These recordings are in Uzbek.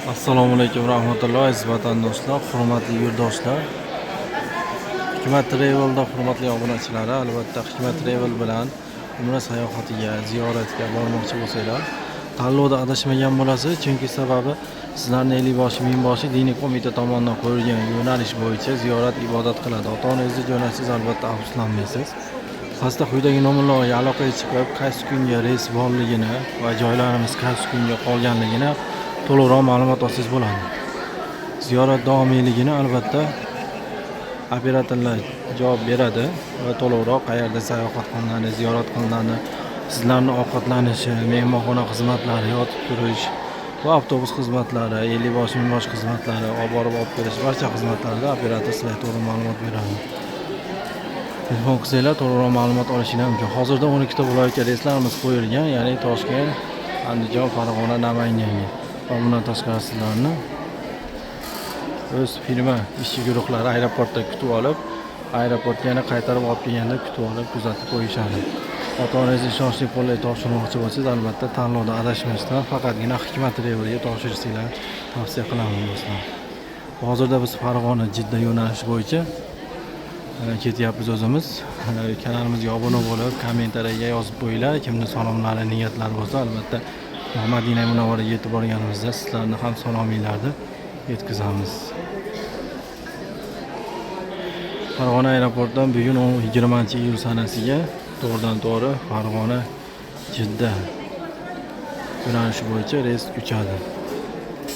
Assalomu alaykum rahmatullohi aziz vatandoshlar, hurmatli yurtdoshlar. Hikmat Travel'da hurmatli obunachilari, albatta Hikmat Travel bilan umra sayohatiga, ziyoratga bormoqchi bo'lsanglar, tanlovda adashmagan bo'lasiz, chunki sababi sizlarning Eliboshi Minboshi diniy qo'mita tomonidan qo'yilgan yo'nalish bo'yicha ziyorat ibodat qiladi. Ota-onangizni jo'natsangiz albatta afsuslanmaysiz. Pastda quyidagi nomerlarga aloqaga chiqib, qaysi kunga reys borligini va joylarimiz qaysi kunga qolganligini to'liqroq ma'lumot olsangiz bo'ladi. Ziyorat davomiyligini albatta operatorlar javob beradi va to'liqroq qayerda sayohat qilinadi, ziyorat qilinadi, sizlarning ovqatlanishi, mehmonxona xizmatlari, yotib turish va avtobus xizmatlari, 50 bosh, 1000 bosh xizmatlari, olib borib olib kelish barcha xizmatlarida operator sizlarga to'liq ma'lumot beradi. Telefon qilsanglar to'liqroq ma'lumot olishingiz mumkin. Hozirda 12 ta viloyatga reyslarimiz qo'yilgan, ya'ni Toshkent, Andijon, Farg'ona, Namanganga. Va bundan tashqari sizlarni o'z firma ishchi guruhlari aeroportda kutib olib, aeroportga yana qaytarib olib kelganda kutib olib, kuzatib qo'yishadi. Ota-onangizni ishonchli qo'lga topshirmoqchi bo'lsangiz, albatta tanlovda adashmasdan faqatgina Hikmat Travel'ga topshirishinglarni tavsiya qilaman do'stlar. Hozirda biz Farg'ona, Jidda yo'nalishi bo'yicha ketyapmiz o'zimiz. Kanalimizga obuna bo'lib, kommentariyaga yozib qo'yinglar, kimning salomlari, niyatlari bo'lsa, albatta Madina Munavvaraga yetib borganimizda sizlarni ham salominglarni yetkazamiz. Farg'ona aeroportidan bugun 20-iyul sanasiga to'g'ridan-to'g'ri Farg'ona Jidda yo'nalishi bo'yicha reys uchadi.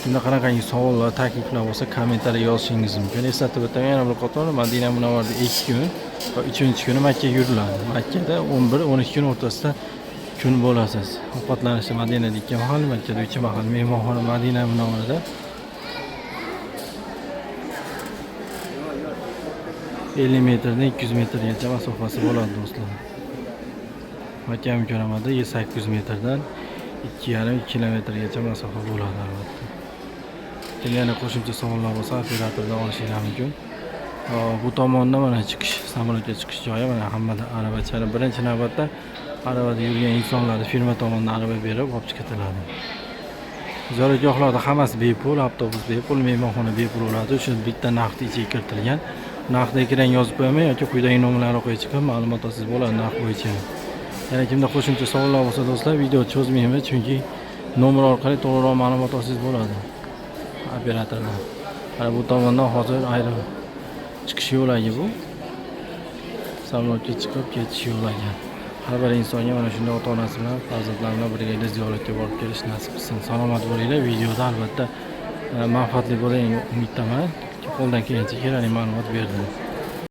Kimda qanaqangi savollar, takliflar bo'lsa kommentariyaga yozishingiz mumkin. Eslatib o'taman, yana bir qator Madina Munavvarada 2 kun va 3-kuni Makka yuriladi. Makkada 11-12 kun o'rtasida kun bo'lasiz. Ovqatlanishda Madinada 2 mahal, Makkada 3 mahal. Mehmonxona Madina Munavvarada 50 metrdan 200 metrgacha masofasi bo'ladi do'stlar. Makka Mukarramada 800 metrdan 2,5 kilometrgacha masofa bo'ladi albatta. Yana qo'shimcha savollar bo'lsa operatordan olishingiz mumkin. Bu tomonda mana chiqish, samolyotga chiqish joyi, mana hammada aravachalar. Birinchi navbatda aravada yurgan insonlarni firma tomonidan arava berib olib chiqariladi. Ziyoratgohlarda hammasi bepul, avtobus bepul, mehmonxona bepul bo'ladi. Shu bitta narx ichiga kiritilgan. Narxni ekranga yozib qo'yaman yoki quyidagi nomerlarga aloqaga chiqib ma'lumot olsangiz bo'ladi narx bo'yicha. Yana kimda qo'shimcha savollar bo'lsa do'stlar, video cho'zmaymiz, chunki nomer orqali to'liqroq ma'lumot olsangiz bo'ladi operatordan. Mana bu tomondan hozir ayrim chiqish yo'lagi bu. Samolyotga chiqib ketish yo'lagi. Har bir insonga mana shunday ota-onasi bilan, farzandlari bilan birga ziyoratga borib kelish nasib qilsin. Salomat bo'linglar. Videoda albatta manfaatli bo'lgan umiddaman. Qo'ldan kelgancha kerakli ma'lumot berdim.